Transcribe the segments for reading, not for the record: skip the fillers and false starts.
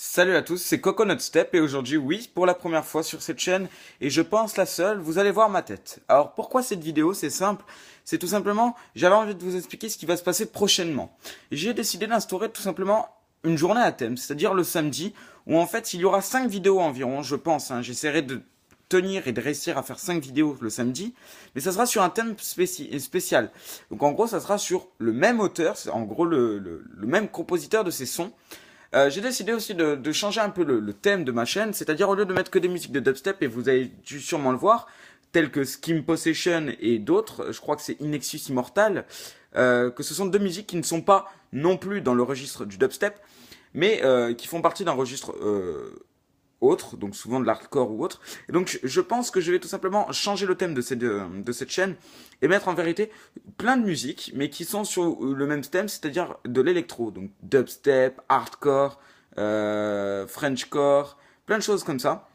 Salut à tous, c'est Coconut Step et aujourd'hui, oui, pour la première fois sur cette chaîne, et je pense la seule, vous allez voir ma tête. Alors pourquoi cette vidéo? C'est simple, c'est tout simplement, j'avais envie de vous expliquer ce qui va se passer prochainement. J'ai décidé d'instaurer tout simplement une journée à thème, c'est-à-dire le samedi, où en fait il y aura 5 vidéos environ, je pense, j'essaierai de tenir et de réussir à faire 5 vidéos le samedi, mais ça sera sur un thème spécial. Donc en gros, ça sera sur le même auteur, c'est en gros le même compositeur de ces sons. J'ai décidé aussi de changer un peu le thème de ma chaîne, c'est-à-dire au lieu de mettre que des musiques de dubstep, et vous avez dû sûrement le voir, telles que Skim Possession et d'autres, je crois que c'est Inexus Immortal, que ce sont deux musiques qui ne sont pas non plus dans le registre du dubstep, mais qui font partie d'un registre autre, donc souvent de l'hardcore ou autre. Et donc je pense que je vais tout simplement changer le thème de cette chaîne et mettre en vérité plein de musiques, mais qui sont sur le même thème, c'est-à-dire de l'électro, donc dubstep, hardcore, Frenchcore, plein de choses comme ça.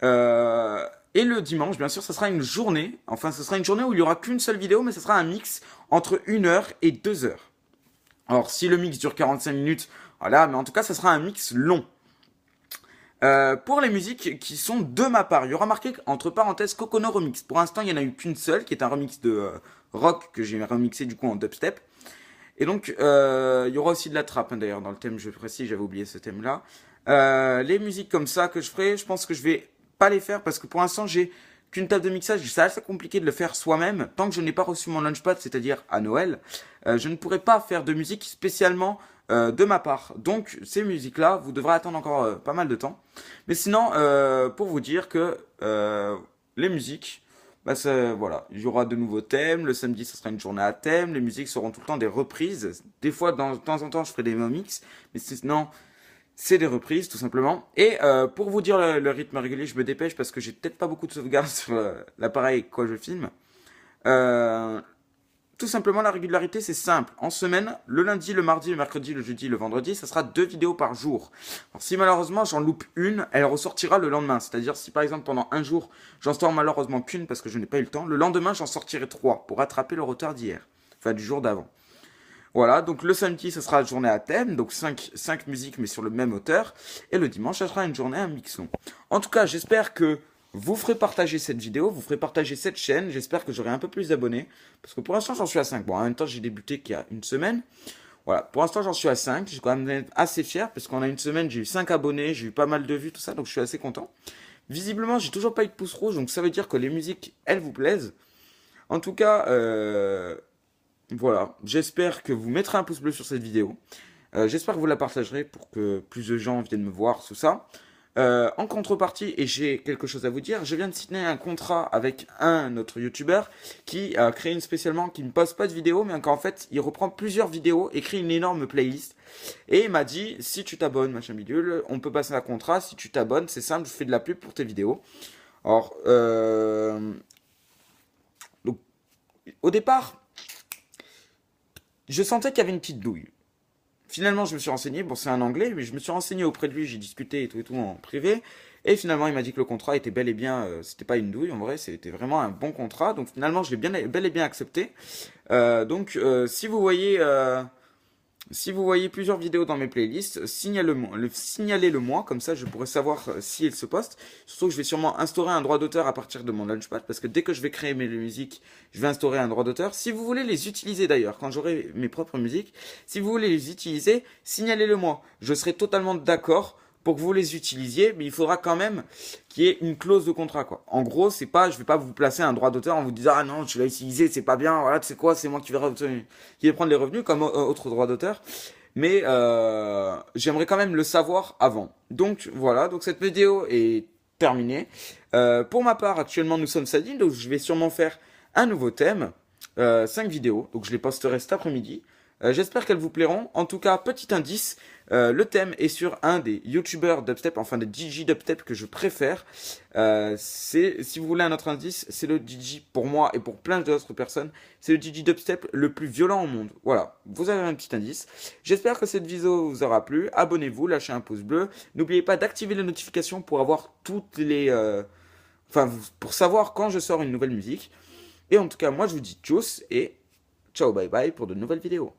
Et le dimanche, bien sûr, ça sera une journée, enfin ce sera une journée où il n'y aura qu'une seule vidéo, mais ce sera un mix entre 1 heure et 2 heures. Alors si le mix dure 45 minutes, voilà, mais en tout cas ça sera un mix long. Pour les musiques qui sont de ma part, il y aura marqué entre parenthèses Cocono Remix. Pour l'instant, il n'y en a eu qu'une seule, qui est un remix de rock que j'ai remixé du coup en dubstep. Et donc, il y aura aussi de la trap, d'ailleurs, dans le thème, je précise, j'avais oublié ce thème-là. Les musiques comme ça que je ferai, je pense que je vais pas les faire parce que pour l'instant, j'ai qu'une table de mixage. C'est assez compliqué de le faire soi-même. Tant que je n'ai pas reçu mon Launchpad, c'est-à-dire à Noël, je ne pourrai pas faire de musique spécialement de ma part. Donc, ces musiques-là, vous devrez attendre encore pas mal de temps. Mais sinon, pour vous dire que les musiques, bah voilà, il y aura de nouveaux thèmes. Le samedi, ce sera une journée à thème. Les musiques seront tout le temps des reprises. Des fois, de temps en temps, je ferai des remixes. Mais sinon, c'est des reprises, tout simplement. Et pour vous dire le rythme régulier, je me dépêche parce que j'ai peut-être pas beaucoup de sauvegarde sur l'appareil quoi je filme. Euh, Tout simplement, la régularité, c'est simple. En semaine, le lundi, le mardi, le mercredi, le jeudi, le vendredi, ça sera 2 vidéos par jour. Alors, si malheureusement j'en loupe une, elle ressortira le lendemain. C'est-à-dire, si par exemple pendant un jour, j'en sors malheureusement qu'une parce que je n'ai pas eu le temps, le lendemain, j'en sortirai 3 pour rattraper le retard d'hier. Enfin, du jour d'avant. Voilà, donc le samedi, ça sera journée à thème, donc 5 musiques, mais sur le même auteur. Et le dimanche, ça sera une journée à mixon. En tout cas, j'espère que vous ferez partager cette vidéo, vous ferez partager cette chaîne. J'espère que j'aurai un peu plus d'abonnés. Parce que pour l'instant, j'en suis à 5. Bon, en même temps, j'ai débuté qu'il y a une semaine. Voilà, pour l'instant, j'en suis à 5. J'ai quand même assez fier, parce qu'en a une semaine, j'ai eu 5 abonnés, j'ai eu pas mal de vues, tout ça, donc je suis assez content. Visiblement, j'ai toujours pas eu de pouce rouge, donc ça veut dire que les musiques, elles vous plaisent. En tout cas, voilà, j'espère que vous mettrez un pouce bleu sur cette vidéo. J'espère que vous la partagerez pour que plus de gens viennent me voir, tout ça. En contrepartie, et j'ai quelque chose à vous dire, je viens de signer un contrat avec un autre youtubeur qui a créé une spécialement, qui ne poste pas de vidéos, mais qu'en fait, il reprend plusieurs vidéos et crée une énorme playlist. Et il m'a dit, si tu t'abonnes, machin bidule, on peut passer un contrat, si tu t'abonnes, c'est simple, je fais de la pub pour tes vidéos. Alors, donc, au départ, je sentais qu'il y avait une petite douille. Finalement, je me suis renseigné, bon c'est un anglais, mais je me suis renseigné auprès de lui, j'ai discuté et tout en privé, et finalement il m'a dit que le contrat était bel et bien, c'était pas une douille en vrai, c'était vraiment un bon contrat, donc finalement je l'ai bel et bien accepté. Si vous voyez plusieurs vidéos dans mes playlists, signalez-le moi, comme ça je pourrai savoir si elles se postent. Surtout que je vais sûrement instaurer un droit d'auteur à partir de mon Launchpad, parce que dès que je vais créer mes musiques, je vais instaurer un droit d'auteur. Si vous voulez les utiliser d'ailleurs, quand j'aurai mes propres musiques, si vous voulez les utiliser, signalez-le moi. Je serai totalement d'accord pour que vous les utilisiez, mais il faudra quand même qu'il y ait une clause de contrat, quoi. En gros, c'est pas, je vais pas vous placer un droit d'auteur en vous disant, ah non, tu l'as utilisé, c'est pas bien, voilà, tu sais quoi, c'est moi qui vais prendre les revenus comme autre droit d'auteur. Mais j'aimerais quand même le savoir avant. Donc voilà, donc cette vidéo est terminée. Pour ma part, actuellement, nous sommes samedi, donc je vais sûrement faire un nouveau thème, 5 vidéos, donc je les posterai cet après-midi. J'espère qu'elles vous plairont. En tout cas, petit indice, le thème est sur un des youtubeurs dubstep, enfin des DJ dubstep que je préfère. Si vous voulez un autre indice, c'est le DJ pour moi et pour plein d'autres personnes. C'est le DJ dubstep le plus violent au monde. Voilà, vous avez un petit indice. J'espère que cette vidéo vous aura plu. Abonnez-vous, lâchez un pouce bleu. N'oubliez pas d'activer les notifications pour avoir toutes les... Enfin, pour savoir quand je sors une nouvelle musique. Et en tout cas, moi je vous dis tchuss et ciao bye bye pour de nouvelles vidéos.